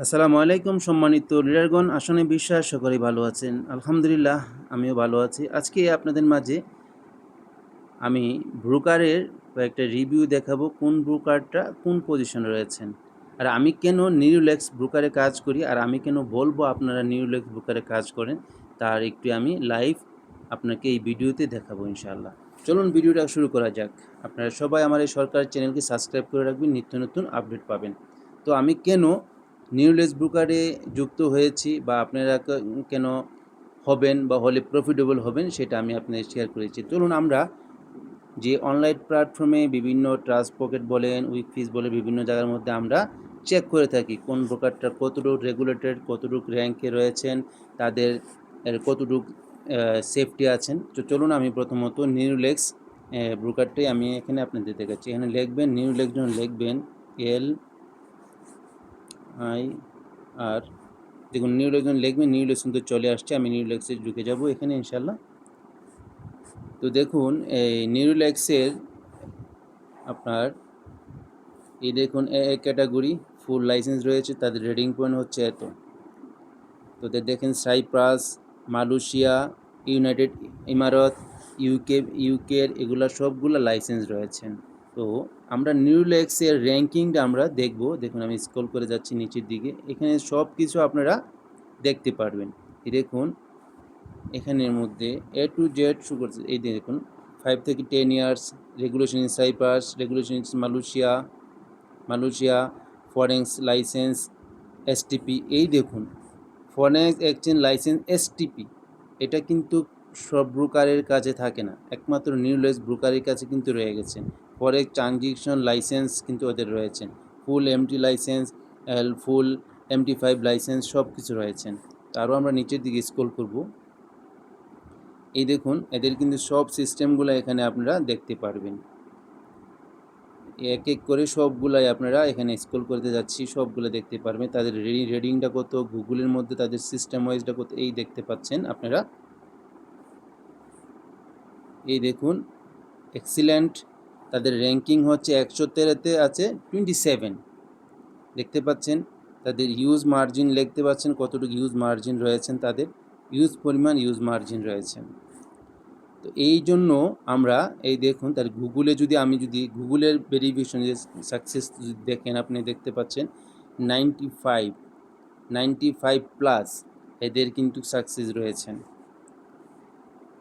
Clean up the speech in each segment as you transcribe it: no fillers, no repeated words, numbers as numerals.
আসসালামু আলাইকুম সম্মানিত লিডারগণ, আসনে বিশ্বাস সকলেই ভালো আছেন। আলহামদুলিল্লাহ, আমিও ভালো আছি। আজকে আপনাদের মাঝে আমি ব্রোকারের কয়েকটা রিভিউ দেখাবো, কোন ব্রোকারটা কোন পজিশনে রয়েছেন, আর আমি কেন নিউলেক্স ব্রোকারে কাজ করি, আর আমি কেন বলবো আপনারা নিউলেক্স ব্রোকারে কাজ করেন, তার একটু আমি লাইভ আপনাকে এই ভিডিওতে দেখাবো ইনশাআল্লাহ। চলুন ভিডিওটা শুরু করা যাক। আপনারা সবাই আমার এই সরকারি চ্যানেলকে সাবস্ক্রাইব করে রাখবেন, নিত্য নতুন আপডেট পাবেন। তো আমি কেন নিউলেক্স ব্রোকারে যুক্ত হয়েছি বা আপনারা কেন হবেন বা হলে প্রফিটেবল হবেন, সেটা আমি আপনাদের শেয়ার করেছি। চলুন আমরা যে অনলাইন প্ল্যাটফর্মে বিভিন্ন ট্রাস্ট পকেট বলেন, উইকফিস বলে বিভিন্ন জায়গার মধ্যে আমরা চেক করে থাকি কোন ব্রোকারটা কতটুকু রেগুলেটেড, কতটুকু র্যাঙ্কে রয়েছেন, তাদের কতটুকু সেফটি আছেন। তো চলুন আমি প্রথমত নিউলেক্স ব্রোকারটাই আমি এখানে আপনাদের দেখাচ্ছি। এখানে লিখবেন নিউলেক্স, যখন লিখবেন LIR, দেখুন নিউলেক্স যখন লিখবেন নিউলেক্স কিন্তু চলে আসছে। আমি নিউলেক্সে ঢুকে যাব এখানে ইনশাল্লাহ। তো দেখুন এই নিউলেক্সের আপনার এই দেখুন এ ক্যাটাগরি ফুল লাইসেন্স রয়েছে, তাদের রেটিং পয়েন্ট হচ্ছে এত। তো দেখেন সাইপ্রাস, মালয়েশিয়া, ইউনাইটেড ইমারত, ইউকের এগুলা সবগুলো লাইসেন্স রয়েছেন। তো আমরা নিউলেক্সের র্যাঙ্কিংটা আমরা দেখব। দেখুন আমি স্ক্রল করে যাচ্ছি নিচের দিকে, এখানে সব কিছু আপনারা দেখতে পারবেন। এই দেখুন এখানের মধ্যে A to Z শুরু করছে। এই দেখুন 5 থেকে 10 years, regulation in Cyprus, regulation in Malaysia, forex licence STP। এই দেখুন ফরেক্স এক্সচেঞ্জ লাইসেন্স STP, এটা কিন্তু সব ব্রোকারের কাছে থাকে না, একমাত্র নিউলেক্স ব্রোকারের কাছে কিন্তু রয়ে গেছে। ফরেক্স ট্রানজিশন লাইসেন্স কিন্তু ওদের রয়েছেন, ফুল MT লাইসেন্স, ফুল MT5 লাইসেন্স সব কিছু রয়েছেন। আরও আমরা নিচের দিকে স্ক্রল করব। এই দেখুন এদের কিন্তু সব সিস্টেমগুলো এখানে আপনারা দেখতে পারবেন। এক এক করে সবগুলাই আপনারা এখানে স্ক্রল করতে যাচ্ছি, সবগুলো দেখতে পারবেন। তাদের রেডিংটা কত, গুগলের মধ্যে তাদের সিস্টেম ওয়াইজটা কত, এই দেখতে পাচ্ছেন আপনারা। এই দেখুন এক্সিলেন্ট, তাদের র্যাঙ্কিং হচ্ছে 113-তে আছে 27, দেখতে পাচ্ছেন। তাদের ইউজ মার্জিন দেখতে পাচ্ছেন কতটুকু ইউজ মার্জিন রয়েছেন, তাদের ইউজ মার্জিন রয়েছেন। তো এই জন্য আমরা এই দেখুন তার গুগলে যদি গুগলের ভেরিফিকেশন সাকসেস যদি দেখেন, আপনি দেখতে পাচ্ছেন 95 প্লাস এদের কিন্তু সাকসেস রয়েছেন।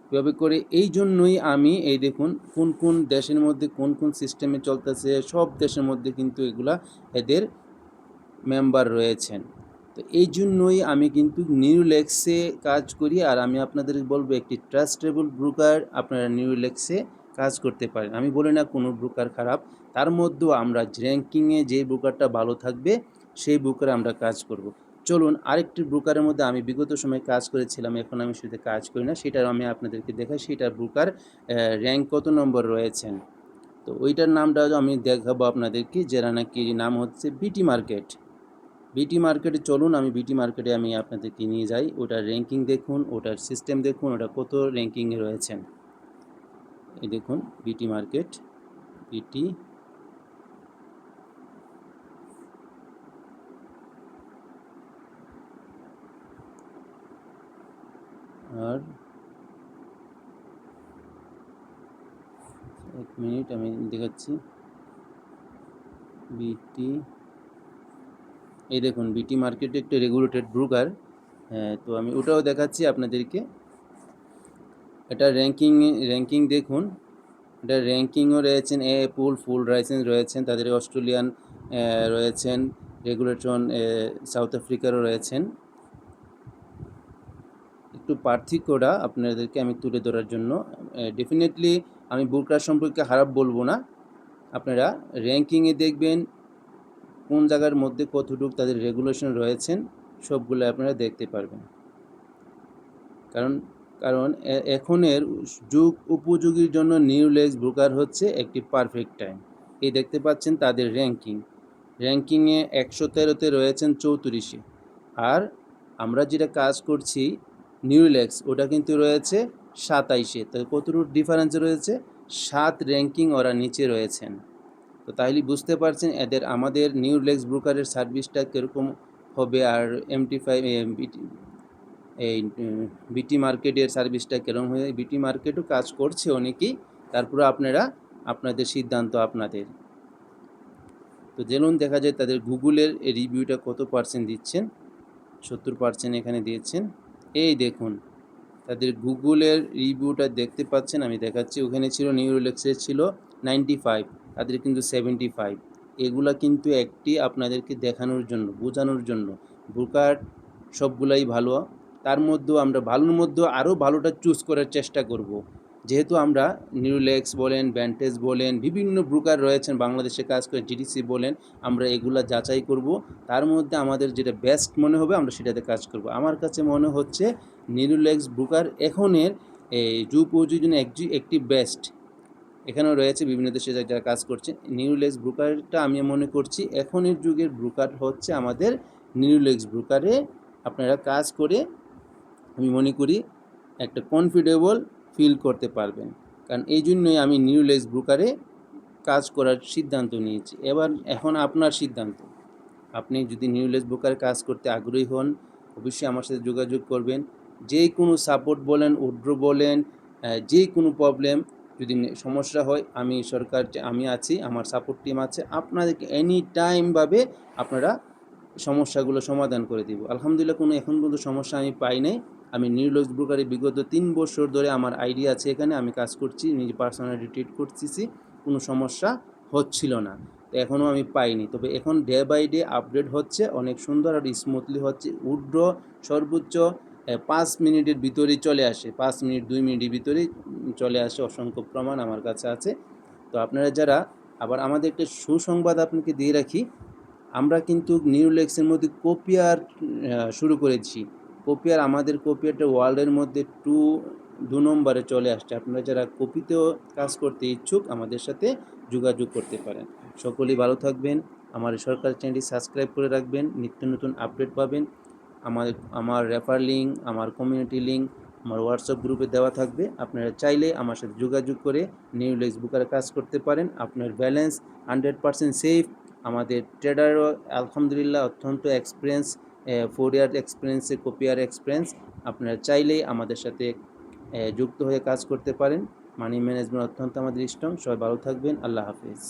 এভাবে করে এই জন্যই আমি এই দেখুন কোন কোন দেশের মধ্যে কোন কোন সিস্টেমে চলতেছে, সব দেশের মধ্যে কিন্তু এগুলা এদের মেম্বার রয়েছেন। তো এই জন্যই আমি কিন্তু নিউলেক্সে কাজ করি, আর আমি আপনাদের বলবো একটি ট্রাস্টেবল ব্রোকার আপনারা নিউলেক্সে কাজ করতে পারেন। আমি বলি না কোনো ব্রোকার খারাপ, তার মধ্যেও আমরা র্যাঙ্কিংয়ে যে ব্রোকারটা ভালো থাকবে সেই ব্রোকারে আমরা কাজ করব। চলুন আরেকটি ব্রোকারের মধ্যে আমি বিগত সময় কাজ করেছিলাম, এখন আমি সেটা কাজ করি না, সেটা আমি আপনাদেরকে দেখাই। সেটার ব্রোকার র্যাঙ্ক কত নম্বর রয়েছেন। তো ওইটার নামটা আমি দেখাবো আপনাদেরকে, যারা নাকি নাম হচ্ছে বিটি মার্কেটে। চলুন আমি বিটি মার্কেটে আমি আপনাদেরকে নিয়ে যাই। ওটার র্যাঙ্কিং দেখুন, ওটার সিস্টেম দেখুন, ওটা কত র্যাঙ্কিংয়ে রয়েছেন। এই দেখুন বিটি মার্কেট, বিটি আর এক মিনিট আমি দেখাচ্ছি। বিটি, এই দেখুন বিটি মার্কেট একটা রেগুলেটেড ব্রোকার। তো আমি ওটাও দেখাচ্ছি আপনাদেরকে। এটা র্যাঙ্কিং দেখুন, এটা র্যাঙ্কিংও রয়েছেন ফুল লাইসেন্স রয়েছেন, তাদের অস্ট্রেলিয়ান রয়েছেন, রেগুলেটন সাউথ আফ্রিকারও রয়েছেন। একটু পার্থক্যটা আপনাদেরকে আমি তুলে ধরার জন্য, ডেফিনেটলি আমি ব্রোকার সম্পর্কে খারাপ বলবো না। আপনারা র্যাঙ্কিংয়ে দেখবেন কোন জায়গার মধ্যে কতটুকু তাদের রেগুলেশন রয়েছেন, সবগুলো আপনারা দেখতে পারবেন। কারণ কারণ এখনের যুগ উপযোগীর জন্য নিউলেক্স ব্রোকার হচ্ছে একটি পারফেক্ট টাইম। এই দেখতে পাচ্ছেন তাদের র্যাঙ্কিংয়ে 113-তে রয়েছেন 34-এ। আর আমরা যেটা কাজ করছি নিউলেক্স, ওটা কিন্তু রয়েছে 27-এ। তাই কতটুকু ডিফারেন্স রয়েছে, 7 র্যাঙ্কিং ওরা নিচে রয়েছেন। তো তাহলে বুঝতে পারছেন এদের আমাদের নিউলেক্স ব্রোকারের সার্ভিসটা কীরকম হবে, আর MT5 এই বিটি মার্কেটের সার্ভিসটা কীরকম হবে। বিটি মার্কেটও কাজ করছে অনেকেই, তারপরে আপনাদের সিদ্ধান্ত আপনাদের। তো যেমন দেখা যায় তাদের গুগলের রিভিউটা কত পার্সেন্ট দিচ্ছেন, 70% এখানে দিয়েছেন। এই দেখুন তাদের গুগলের রিভিউটা দেখতে পাচ্ছেন, আমি দেখাচ্ছি। ওখানে ছিল নিউরোলেক্সের ছিল 95, তাদের কিন্তু 75। এগুলা কিন্তু একটি আপনাদেরকে দেখানোর জন্য, বোঝানোর জন্য। ব্রোকার সবগুলাই ভালো, তার মধ্যেও আমরা ভালোর মধ্যেও আরও ভালোটা চুজ করার চেষ্টা করব। যেহেতু আমরা নিউরোলেক্স বলেন, ব্যান্টেজ বলেন, বিভিন্ন ব্রোকার রয়েছেন বাংলাদেশে কাজ করে, জিডিসি বলেন, আমরা এগুলা যাচাই করব। তার মধ্যে আমাদের যেটা বেস্ট মনে হবে আমরা সেটাতে কাজ করব। আমার কাছে মনে হচ্ছে নিউরোলেক্স ব্রোকার এখনের এই যুগোপযোগী একটি বেস্ট। এখানেও রয়েছে বিভিন্ন দেশে যারা কাজ করছে। নিউরোলেক্স ব্রোকারটা আমি মনে করছি এখনের যুগের ব্রোকার হচ্ছে আমাদের নিউরোলেক্স ব্রোকারে। আপনারা কাজ করে আমি মনে করি একটা কনফিডেবল ফিল করতে পারবেন। কারণ এই জন্যই আমি নিউরোলেক্স ব্রোকারে কাজ করার সিদ্ধান্ত নিয়েছি। এখন আপনার সিদ্ধান্ত। আপনি যদি নিউরোলেক্স ব্রোকারে কাজ করতে আগ্রহী হন, অবশ্যই আমার সাথে যোগাযোগ করবেন। যে কোনো সাপোর্ট বলেন, উইথড্র বলেন, যে কোনো প্রবলেম যদি সমস্যা হয়, আমি আছি, আমার সাপোর্ট টিম আছে। আপনাদেরকে এনি টাইমভাবে আপনারা সমস্যাগুলো সমাধান করে দিব। আলহামদুলিল্লাহ কোনো এখন পর্যন্ত সমস্যা আমি পাই নাই। আমি নিউরোলেক্স ব্রোকারে বিগত 3 বছর ধরে আমার আইডিয়া আছে, এখানে আমি কাজ করছি, নিজে পার্সোনালি ট্রিট করতেছি, কোনো সমস্যা হচ্ছিল না। তো এখনও আমি পাইনি, তবে এখন ডে বাই ডে আপডেট হচ্ছে, অনেক সুন্দর আর স্মুথলি হচ্ছে। উইথড্র সর্বোচ্চ 5 মিনিটের ভিতরেই চলে আসে, 5 মিনিট 2 মিনিটের ভিতরেই চলে আসে, অসংখ্য প্রমাণ আমার কাছে আছে। তো আপনারা যারা, আবার আমাদের একটা সুসংবাদ আপনাকে দিয়ে রাখি, আমরা কিন্তু নিউরোলেক্সের মধ্যে কপিয়ার শুরু করেছি। আমাদের কপিয়ারটা ওয়ার্ল্ডের মধ্যে 2 নম্বরে চলে আসছে। আপনারা যারা কপিতেও কাজ করতে ইচ্ছুক আমাদের সাথে যোগাযোগ করতে পারেন। সকলেই ভালো থাকবেন। আমার সরকারি চ্যানেলটি সাবস্ক্রাইব করে রাখবেন, নিত্য নতুন আপডেট পাবেন। আমার রেফার লিঙ্ক, আমার কমিউনিটি লিঙ্ক আমার হোয়াটসঅ্যাপ গ্রুপে দেওয়া থাকবে। আপনারা চাইলে আমার সাথে যোগাযোগ করে নিউরোলেক্স ব্রোকারে কাজ করতে পারেন। আপনার ব্যালেন্স 100% সেফ। আমাদের ট্রেডারও আলহামদুলিল্লাহ অত্যন্ত এক্সপিরিয়েন্স, 4 ইয়ার এক্সপিরিয়েন্সে কপিয়ার এক্সপিরিয়েন্স। আপনারা চাইলেই আমাদের সাথে যুক্ত হয়ে কাজ করতে পারেন। মানি ম্যানেজমেন্ট অত্যন্ত আমাদের স্ট্রং। সবাই ভালো থাকবেন। আল্লাহ হাফেজ।